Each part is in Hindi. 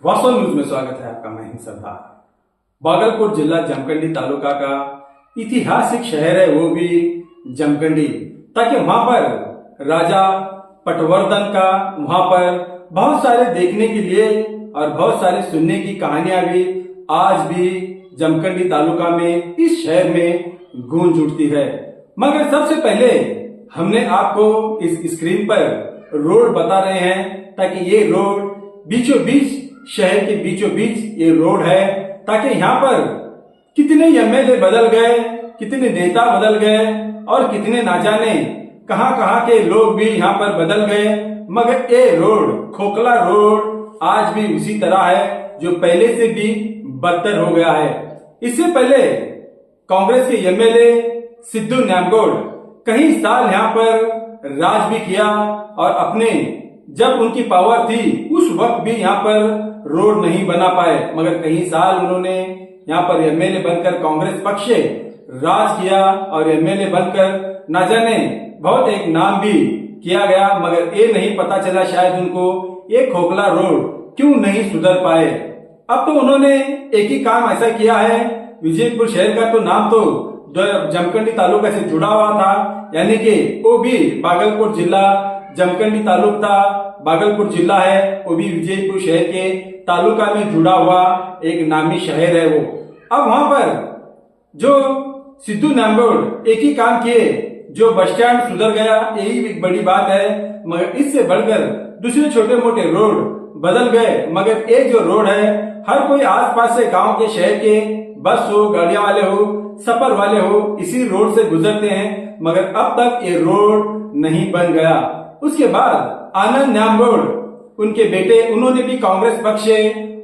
वास्तव न्यूज में स्वागत है आपका। मैं हिंद सरदार। भागलपुर जिला जमखंडी तालुका का ऐतिहासिक शहर है वो भी जमखंडी, ताकि वहां पर राजा पटवर्धन का वहां पर बहुत सारे देखने के लिए और बहुत सारे सुनने की कहानियां भी आज भी जमखंडी तालुका में इस शहर में गूंज उठती है। मगर सबसे पहले हमने आपको इस स्क्रीन पर रोड बता रहे हैं, ताकि ये रोड बीचों बीच शहर के बीचों बीच ये रोड है, ताकि यहाँ पर कितने एमएलए बदल गए, कितने नेता बदल गए और कितने ना जाने कहां के लोग भी यहाँ पर बदल गए, मगर ये रोड खोखला रोड आज भी उसी तरह है जो पहले से भी बदतर हो गया है। इससे पहले कांग्रेस के एमएलए सिद्धू न्यामगौड़ कई साल यहाँ पर राज भी किया और अपने जब उनकी पावर थी उस वक्त भी यहाँ पर रोड नहीं बना पाए, मगर कई साल उन्होंने यहाँ पर एमएलए बनकर कांग्रेस पक्ष से राज किया और एमएलए बनकर ना जाने बहुत एक नाम भी किया गया, मगर ये नहीं पता चला शायद उनको ये खोखला रोड क्यों नहीं सुधर पाए। अब तो उन्होंने एक ही काम ऐसा किया है, विजयपुर शहर का तो नाम तो जमखंडी तालुका से जुड़ा हुआ था, यानी कि वो भी भागलपुर जिला जमखंडी तालुका भागलपुर जिला है, वो भी विजयपुर शहर के तालुका में जुड़ा हुआ एक नामी शहर है वो। अब वहां पर जो सिद्धू न्यामगौड़ एक ही काम किए, जो बस स्टैंड सुधर गया, यही एक बड़ी बात है, मगर इससे बढ़कर दूसरे छोटे मोटे रोड बदल गए। मगर एक जो रोड है, हर कोई आसपास से गांव के शहर के बस हो, गाड़ियां वाले हो, सफर वाले हो, इसी रोड से गुजरते हैं, मगर अब तक ये रोड नहीं बन गया। उसके बाद आनंद न्यामगौड़ उनके बेटे, उन्होंने भी कांग्रेस पक्ष से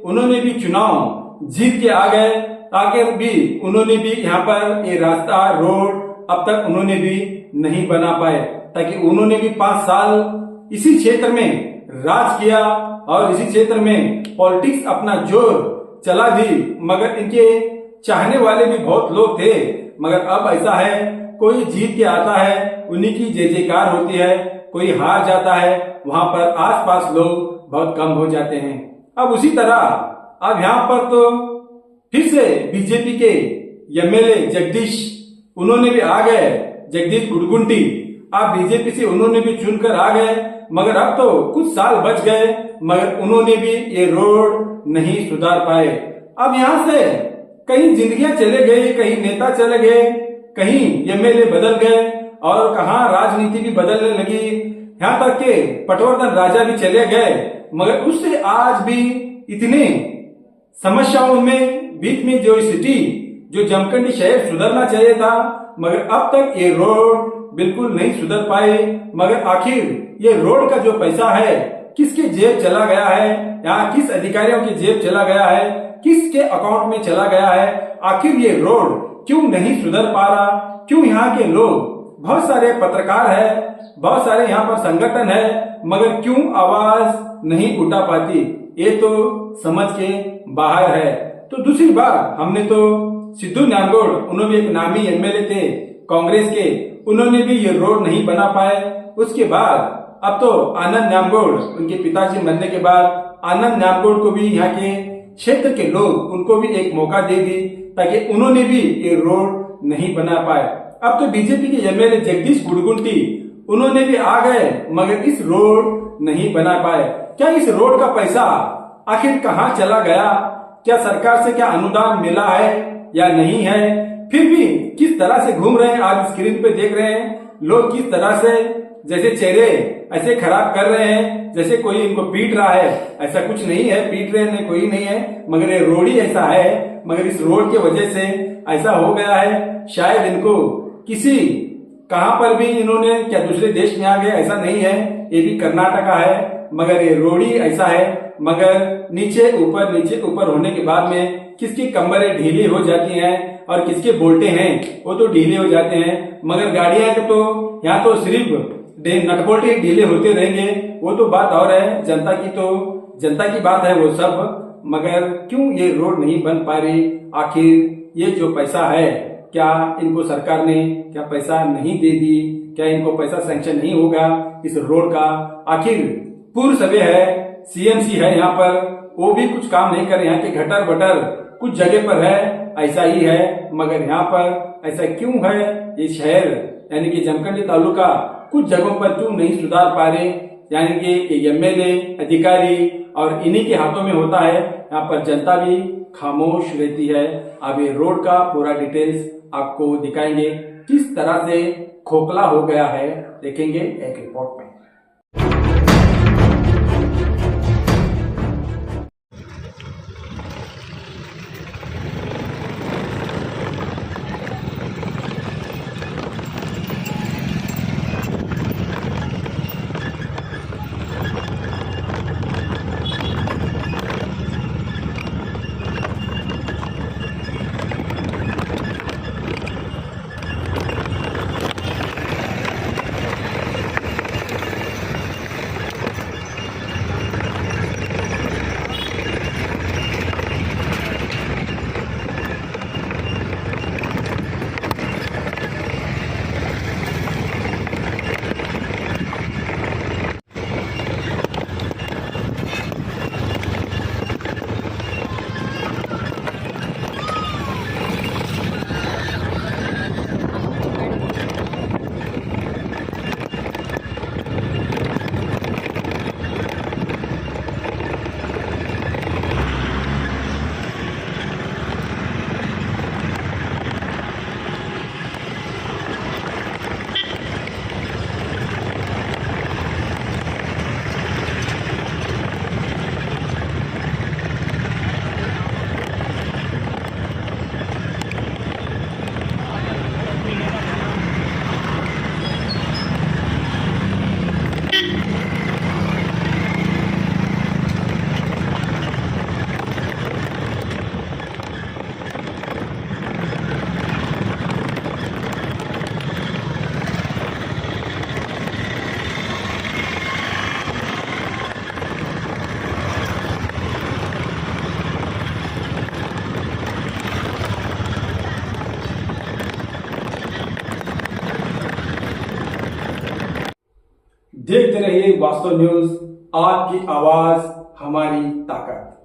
उन्होंने भी चुनाव जीत के आ गए, ताकि भी उन्होंने भी यहाँ पर ये रास्ता रोड अब तक उन्होंने भी नहीं बना पाए, ताकि उन्होंने भी 5 साल इसी क्षेत्र में राज किया और इसी क्षेत्र में पॉलिटिक्स अपना जोर चला दी, मगर इनके चाहने वाले भी बहुत लोग थे। मगर अब ऐसा है, कोई जीत के आता है उन्हीं की जय जयकार होती है, कोई हार जाता है वहां पर आसपास लोग बहुत कम हो जाते हैं। अब उसी तरह अब यहाँ पर तो फिर से बीजेपी के एमएलए जगदीश उन्होंने भी आ गए, जगदीश गुड़गुंटी, अब बीजेपी से उन्होंने भी चुनकर आ गए, मगर अब तो कुछ साल बच गए, मगर उन्होंने भी ये रोड नहीं सुधार पाए। अब यहाँ से कहीं जिंदगियां चले गई, कहीं नेता चले गए, कहीं एमएलए बदल गए और कहाँ राजनीति भी बदलने लगी, यहाँ तक के पटवर्धन राजा भी चले गए, मगर उससे आज भी इतने समस्याओं में बीच में जो सिटी जो जमखंडी शहर सुधरना चाहिए था, मगर अब तक ये रोड बिल्कुल नहीं सुधर पाए। मगर आखिर ये रोड का जो पैसा है किसके जेब चला गया है, यहाँ किस अधिकारियों की जेब चला गया है, किसके अकाउंट में चला गया है, आखिर ये रोड क्यों नहीं सुधर पा रहा, क्यों यहाँ के लोग बहुत सारे पत्रकार है, बहुत सारे यहाँ पर संगठन है, मगर क्यों आवाज नहीं उठा पाती, ये तो समझ के बाहर है। तो दूसरी बात, हमने तो सिद्धू न्यामगौड़, उन्होंने एक नामी एमएलए थे कांग्रेस के, उन्होंने भी ये रोड नहीं बना पाए। उसके बाद अब तो आनंद न्यामगौड़, उनके पिताजी मरने के बाद आनंद न्यामगौड़ को भी यहाँ के क्षेत्र के लोग उनको भी एक मौका दे दी, ताकि उन्होंने भी ये रोड नहीं बना पाए। अब तो बीजेपी के एमएलए जगदीश गुड़गुंटी उन्होंने भी आ गए, मगर इस रोड नहीं बना पाए। क्या इस रोड का पैसा आखिर कहाँ चला गया, क्या सरकार से क्या अनुदान मिला है या नहीं है, फिर भी किस तरह से घूम रहे हैं, आप स्क्रीन पे देख रहे हैं लोग किस तरह से जैसे चेहरे ऐसे खराब कर रहे हैं, जैसे कोई इनको पीट रहा है। ऐसा कुछ नहीं है, पीट रहे कोई नहीं है, मगर ये रोड ही ऐसा है, मगर इस रोड की वजह से ऐसा हो गया है। शायद इनको किसी कहां पर भी इन्होंने क्या दूसरे देश में आ गए, ऐसा नहीं है, ये भी कर्नाटका है, मगर ये रोड ही ऐसा है। मगर नीचे ऊपर होने के बाद में किसकी कमरें ढीली हो जाती हैं और किसके बोल्टे हैं वो तो ढीले हो जाते हैं, मगर गाड़ियां तो यहाँ तो सिर्फ नट बोल्टे ढीले होते रहेंगे, वो तो बात और है, जनता की बात है वो सब। मगर क्यों ये रोड नहीं बन पा रही, आखिर ये जो पैसा है क्या इनको सरकार ने क्या पैसा नहीं दे दी, क्या इनको पैसा सैंक्शन नहीं होगा इस रोड का। आखिर पूर्व सभ्य है, सीएमसी है यहाँ पर, वो भी कुछ काम नहीं कर रहे। यहाँ के गटर बटर कुछ जगह पर है ऐसा ही है, मगर यहाँ पर ऐसा क्यों है? ये शहर यानी कि जमखंडी तालुका कुछ जगहों पर क्यों नहीं सुधार पा रहे? यानी कि एमएलए अधिकारी और इन्हीं के हाथों में होता है। यहाँ पर जनता भी खामोश रहती है। अब ये रोड का पूरा डिटेल्स आपको दिखाएंगे, किस तरह से खोखला हो गया है, देखेंगे एक रिपोर्ट में। देखते रहिए वास्तव न्यूज, आपकी आवाज हमारी ताकत।